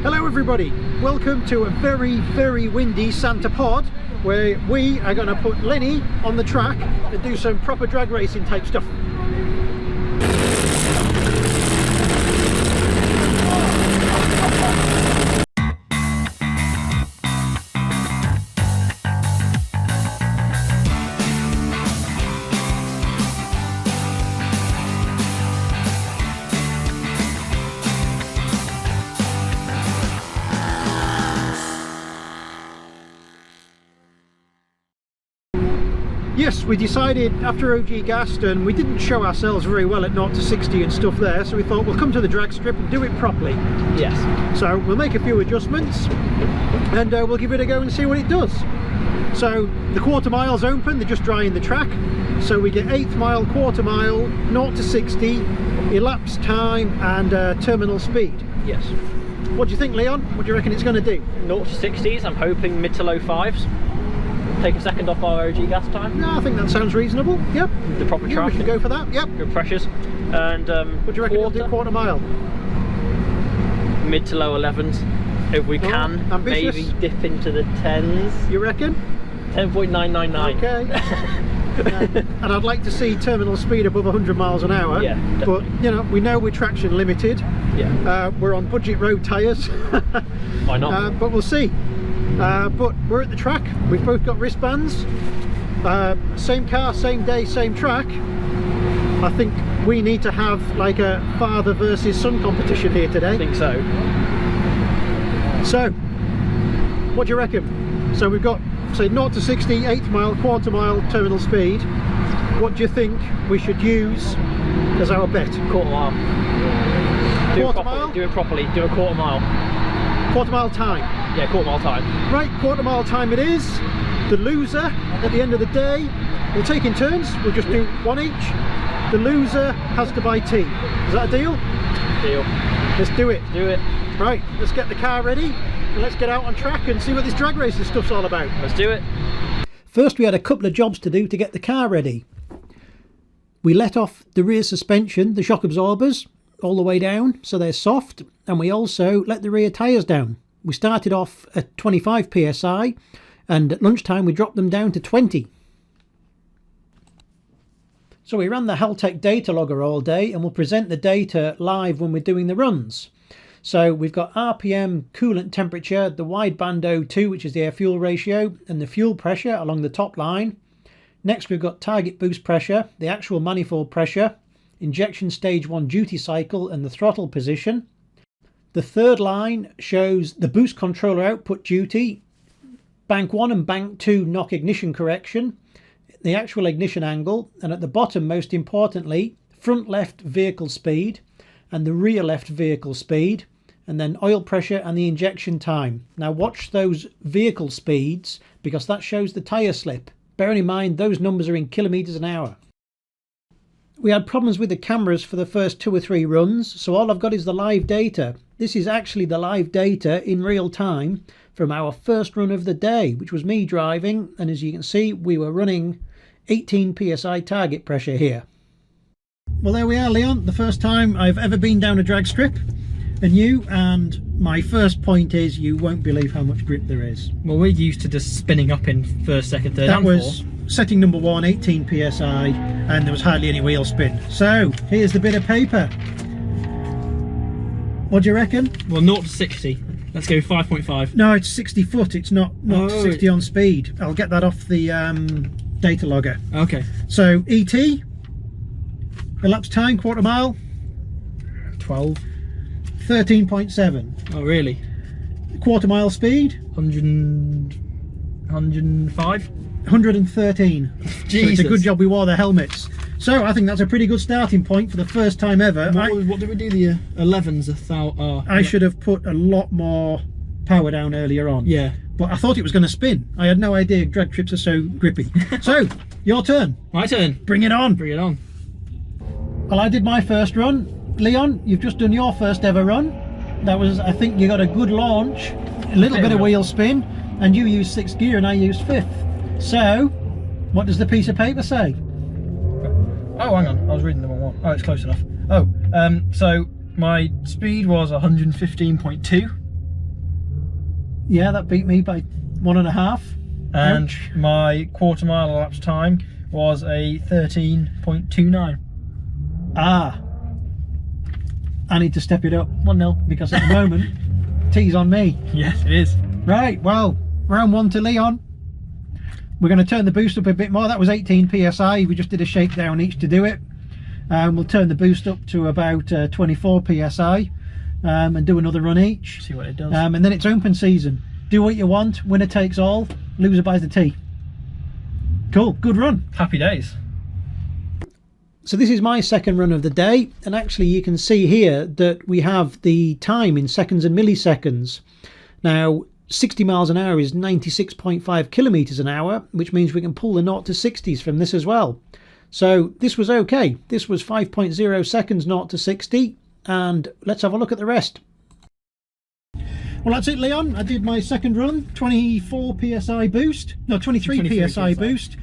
Hello everybody, welcome to a very windy Santa pod where we are going to put Lenny on the track and do some proper drag racing type stuff. Yes, we decided after OG gassed, and we didn't show ourselves very well at 0 to 60 and stuff there, so we thought we'll come to the drag strip and do it properly. Yes. So we'll make a few adjustments and we'll give it a go and see what it does. So the quarter mile's open, they're just drying the track. So we get 8th mile, quarter mile, 0 to 60, elapsed time and terminal speed. Yes. What do you think, Leon? What do you reckon it's going to do? 0 to 60s, I'm hoping mid to low 5s. Take a second off our OG gas time. No, I think that sounds reasonable. Yep. The proper track. We should go for that. Yep. Good pressures. And what do you reckon it'll do quarter mile? Mid to low 11s. If we can, ambitious. maybe dip into the 10s. You reckon? 10.999. Okay. And I'd like to see terminal speed above 100 miles an hour. Yeah, but you know, we know we're traction limited. Yeah. We're on budget road tyres. Why not? But we'll see. But we're at the track. We've both got wristbands. Same car, same day, same track. I think we need to have like a father versus son competition here today. I think so. So, what do you reckon? So we've got, say, 0 to 60, 8th mile, quarter mile terminal speed. What do you think we should use as our bet? Quarter mile. Quarter mile? Do it properly. Do a quarter mile. Quarter mile time. Yeah, quarter mile time. Right, quarter mile time it is. The loser at the end of the day, we'll take in turns. We'll just do one each. The loser has to buy tea. Is that a deal? Deal. Let's do it. Do it. Right, let's get the car ready and let's get out on track and see what this drag racing stuff's all about. Let's do it. First, we had a couple of jobs to do to get the car ready. We let off the rear suspension, the shock absorbers, all the way down so they're soft, and we also let the rear tyres down. We started off at 25 psi and at lunchtime we dropped them down to 20. So we ran the Haltech data logger all day, and we'll present the data live when we're doing the runs. So we've got RPM, coolant temperature, the wideband O2, which is the air fuel ratio, and the fuel pressure along the top line. Next we've got target boost pressure, the actual manifold pressure, injection stage 1 duty cycle and the throttle position. The third line shows the boost controller output duty, bank 1 and bank 2 knock ignition correction, the actual ignition angle, and at the bottom, most importantly, front left vehicle speed and the rear left vehicle speed, and then oil pressure and the injection time. Now watch those vehicle speeds because that shows the tyre slip. Bearing in mind those numbers are in kilometres an hour. We had problems with the cameras for the first 2 or 3 runs, so all I've got is the live data. This is actually the live data in real time from our first run of the day, which was me driving, and as you can see we were running 18 psi target pressure here. Well, there we are, Leon, the first time I've ever been down a drag strip, and my first point is you won't believe how much grip there is. Well, we're used to just spinning up in first, second, third that and was fourth. Setting number 1, 18 psi, and there was hardly any wheel spin. So here's the bit of paper. What do you reckon? Well, 0 to 60. Let's go 5.5. No, it's 60 foot. It's not 60 on speed. I'll get that off the data logger. Okay. So ET, elapsed time, quarter mile. 12. 13.7. Oh, really? Quarter mile speed. 105. 113. Jesus. So it's a good job we wore the helmets. So I think that's a pretty good starting point for the first time ever. What did we do the 11s? I should have put a lot more power down earlier on. Yeah. But I thought it was going to spin. I had no idea drag trips are so grippy. So, your turn. My turn. Bring it on. Bring it on. Well, I did my first run. Leon, you've just done your first ever run. That was, I think you got a good launch, a little bit of wheel spin, and you used 6th gear and I used 5th. So, what does the piece of paper say? Oh, hang on, I was reading the wrong one. Oh, it's close enough. Oh, so my speed was 115.2 Yeah, that beat me by 1.5. And Ouch. my quarter mile elapsed time was a 13.29. Ah, I need to step it up 1-0 because at the moment T's on me. Yes, it is. Right, well, round 1 to Leon. We're going to turn the boost up a bit more. That was 18 psi. We just did a shakedown each to do it. We'll turn the boost up to about 24 psi and do another run each. See what it does. And then it's open season. Do what you want. Winner takes all. Loser buys the tea. Cool. Good run. Happy days. So this is my second run of the day, and actually you can see here that we have the time in seconds and milliseconds. Now 60 miles an hour is 96.5 kilometers an hour, which means we can pull the 0 to 60s from this as well. So this was okay. This was 5.0 seconds 0 to 60, and let's have a look at the rest. Well, that's it, Leon. I did my second run, 24 psi boost, no, 23 psi boost.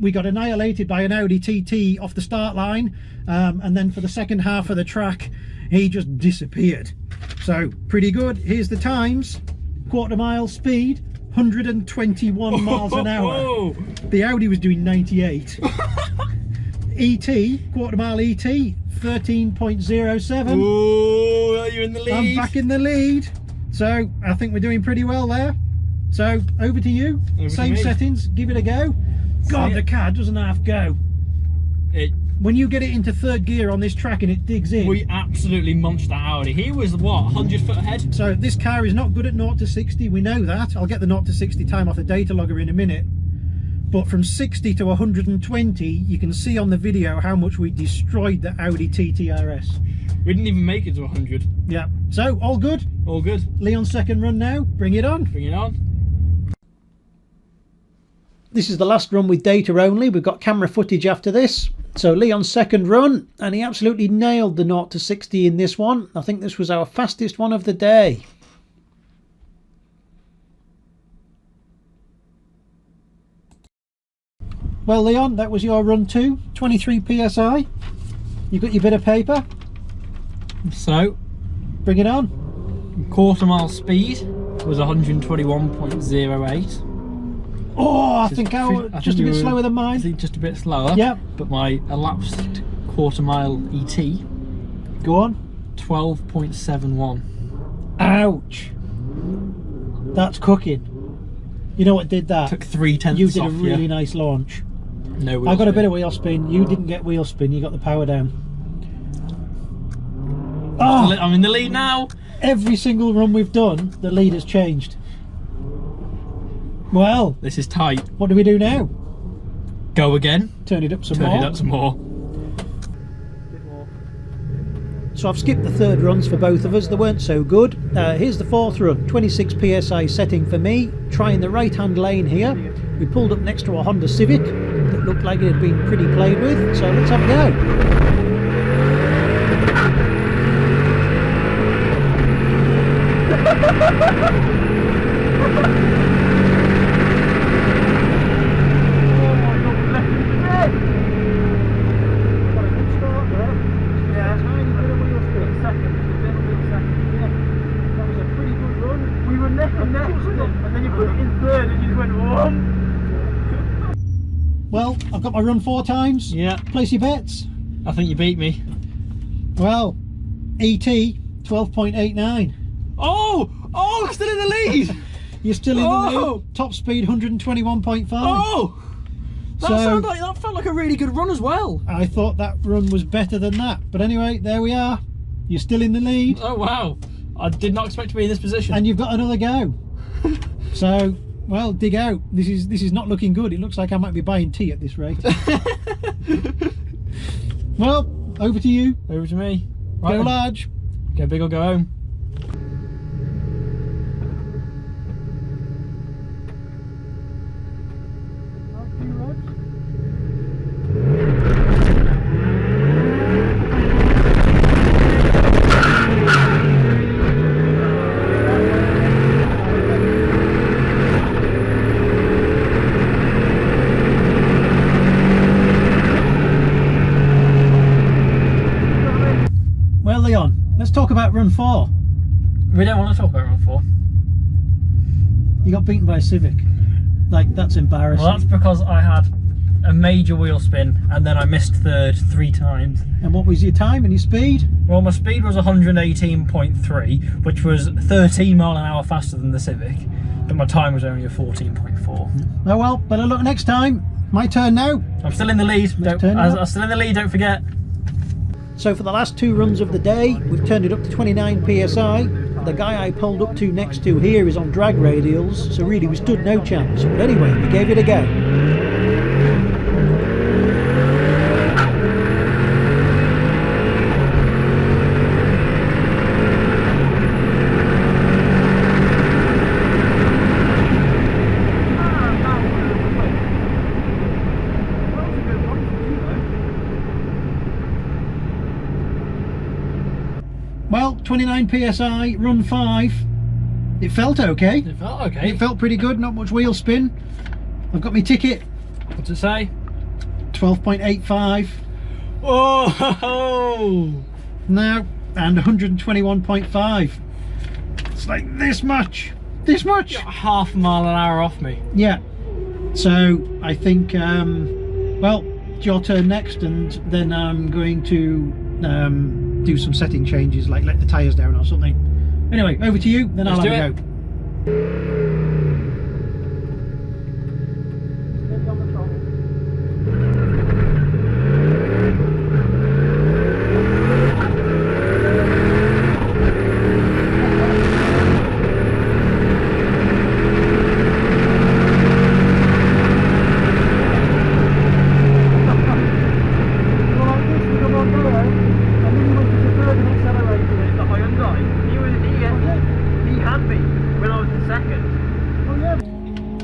We got annihilated by an Audi TT off the start line, and then for the second half of the track he just disappeared. So pretty good. Here's the times. Quarter mile speed 121 miles an hour. The Audi was doing 98. ET, quarter mile ET 13.07. Oh, you're in the lead. I'm back in the lead, so I think we're doing pretty well there. So over to you. Same settings, give it a go. God, the car doesn't half go. When you get it into third gear on this track and it digs in. We absolutely munched that Audi. He was, what, 100 foot ahead? So this car is not good at 0 to 60, we know that. I'll get the 0 to 60 time off the data logger in a minute. But from 60 to 120, you can see on the video how much we destroyed the Audi TTRS. We didn't even make it to 100. Yeah, so all good. All good. Leon's second run now, bring it on. Bring it on. This is the last run with data only. We've got camera footage after this. So Leon's second run, and he absolutely nailed the 0 to 60 in this one. I think this was our fastest one of the day. Well, Leon, that was your run too. 23 psi. You got your bit of paper? So, bring it on. Quarter mile speed was 121.08. Oh, I think I was just a bit slower than mine. Just a bit slower. Yep. But my elapsed quarter mile ET. Go on. 12.71. Ouch. That's cooking. You know what did that? Took 3/10 You did off, a really nice launch. No wheel I got spin. a bit of wheel spin. You didn't get wheel spin. You got the power down. Oh, I'm in the lead now. Every single run we've done, the lead has changed. Well, this is tight. What do we do now? Go again. Turn it up some more. Turn it up some more. So I've skipped the third runs for both of us. They weren't so good. Here's the fourth run. 26 psi setting for me. Trying the right-hand lane here. We pulled up next to a Honda Civic that looked like it had been pretty played with. So let's have a go. Well, I've got my run 4 times. Yeah. Place your bets. I think you beat me. Well, ET 12.89. Oh! Oh, I'm still in the lead! You're still in the lead. Top speed 121.5. Oh! That felt like a really good run as well. I thought that run was better than that. But anyway, there we are. You're still in the lead. Oh wow. I did not expect to be in this position. And you've got another go. So, well, dig out. This is not looking good. It looks like I might be buying tea at this rate. Well, over to you. Over to me. Right Go then. large. Go big or go home. Well, Leon, let's talk about run 4. We don't want to talk about run 4. You got beaten by a Civic. Like, that's embarrassing. Well, that's because I had a major wheel spin and then I missed third 3 times. And what was your time and your speed? Well, my speed was 118.3, which was 13 mile an hour faster than the Civic, but my time was only a 14.4. Oh well, better luck next time. My turn now. I'm still in the lead. I'm still in the lead, don't forget. So for the last 2 runs of the day, we've turned it up to 29 psi. The guy I pulled up to next to here is on drag radials, so really we stood no chance. But anyway, we gave it a go. Well, 29 psi, run 5. It felt okay. It felt okay. It felt pretty good, not much wheel spin. I've got my ticket. What's it say? 12.85. Oh! Now, and 121.5. It's like this much. This much. Got half a mile an hour off me. Yeah. So, I think, well, it's your turn next, and then I'm going to do some setting changes, like let the tyres down or something. Anyway, over to you, then I'll have a go.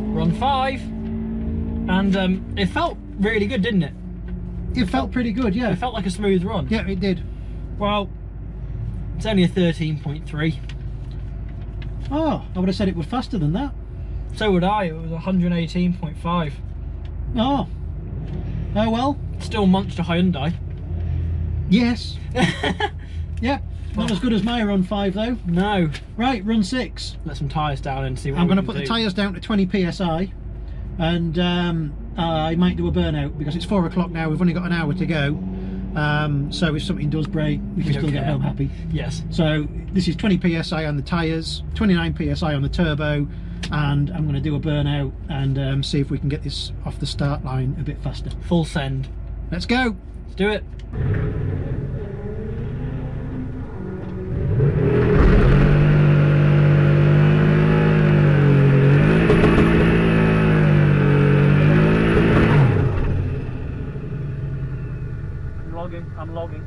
Run 5, and it felt really good, didn't it? It felt pretty good, yeah. It felt like a smooth run. Yeah, it did. Well, it's only a 13.3. Oh, I would have said it was faster than that. So would I. It was 118.5. Oh. Oh well. Still monster Hyundai. Yes. Yeah. Not as good as my run 5 though. No. Right, run 6. Let some tyres down and see what I'm we going to can put the do. tyres down to 20 psi, and I might do a burnout because it's 4 o'clock now. We've only got an hour to go. So if something does break, we can still get home happy. Yes. So this is 20 psi on the tyres, 29 psi on the turbo, and I'm going to do a burnout and see if we can get this off the start line a bit faster. Full send. Let's go. Let's do it. I'm logging.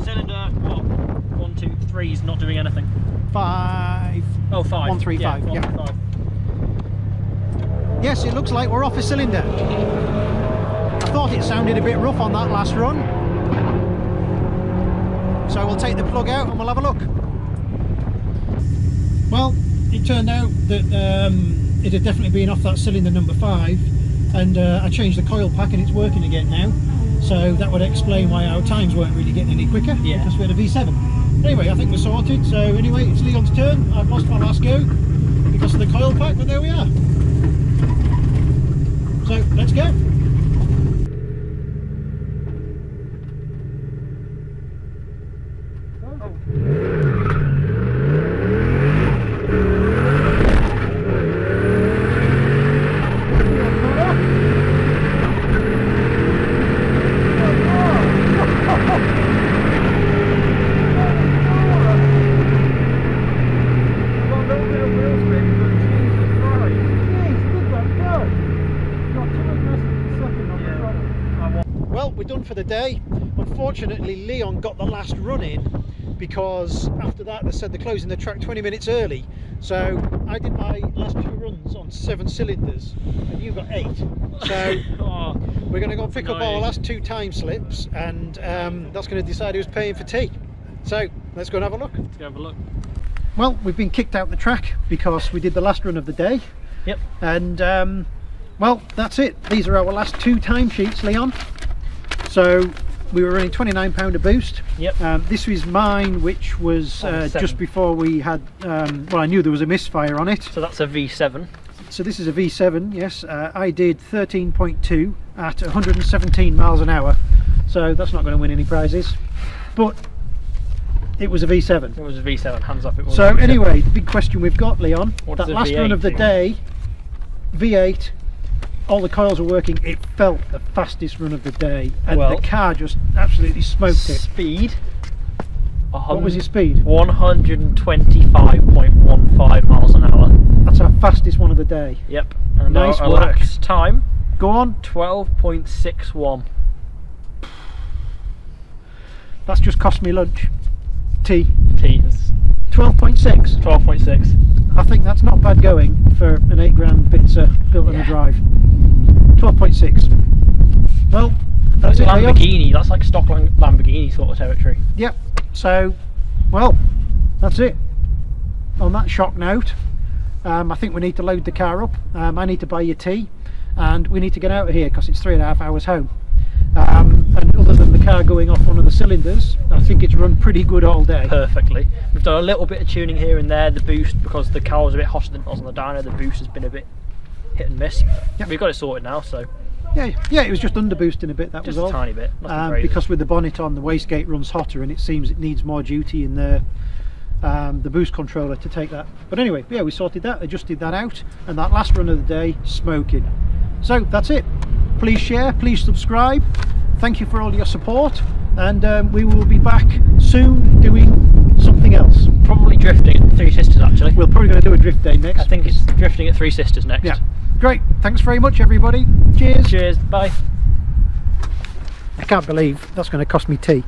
Cylinder, what? 1, 2, 3 is not doing anything. 5. Oh, 5. 1, 3, 5. Yeah. 1, 5. Yes, it looks like we're off a cylinder. I thought it sounded a bit rough on that last run. So we'll take the plug out and we'll have a look. Well, it turned out that it had definitely been off that cylinder number 5, and I changed the coil pack and it's working again now. So that would explain why our times weren't really getting any quicker, because we had a V7. Anyway, I think we're sorted. So anyway, it's Leon's turn. I've lost my last go because of the coil pack, but there we are. So let's go. we're done for the day. Unfortunately, Leon got the last run in because after that they said they're closing the track 20 minutes early. So I did my last 2 runs on 7 cylinders and you got 8. So we're going to go and pick up our last 2 time slips, and that's going to decide who's paying for tea. So let's go and have a look. Let's go have a look. Well, we've been kicked out the track because we did the last run of the day. Yep. And well, that's it. These are our last 2 timesheets, Leon. So we were running £29 a boost. Yep. This was mine, which was just before we had, well, I knew there was a misfire on it. So that's a V7. So this is a V7, yes. I did 13.2 at 117 miles an hour. So that's not going to win any prizes. But it was a V7. It was a V7, hands up it was. So anyway, the big question we've got, Leon, what that last run of the day, V8, all the coils were working. It felt the fastest run of the day, and the car just absolutely smoked it. Speed. What was your speed? 125.15 miles an hour. That's our fastest one of the day. Yep. And nice our work. elapsed time. Go on. 12.61. That's just cost me lunch. Tea. 12.6. 12.6. I think that's not bad going for an £8 pizza built on a drive. 12.6. Well, that's it. Lamborghini. That's like stock Lamborghini sort of territory. Yep. So, well, that's it. On that shock note, I think we need to load the car up. I need to buy you tea, and we need to get out of here because it's 3.5 hours home. And other than the car going off one of the cylinders, I think it's run pretty good all day. Perfectly. We've done a little bit of tuning here and there. The boost, because the car was a bit hotter than it was on the dyno, the boost has been a bit hit and miss. Yep. We've got it sorted now, so. Yeah, it was just under boosting a bit, that was all. Just a tiny bit, nothing crazy. Because with the bonnet on, the wastegate runs hotter, and it seems it needs more duty in the boost controller to take that. But anyway, yeah, we sorted that, adjusted that out, and that last run of the day, smoking. So that's it. Please share, please subscribe. Thank you for all your support, and we will be back soon doing something else. Probably drifting at 3 Sisters, actually. We're probably going to do a drift day next. I think it's drifting at 3 Sisters next. Yeah. Great. Thanks very much, everybody. Cheers. Cheers. Bye. I can't believe that's going to cost me tea.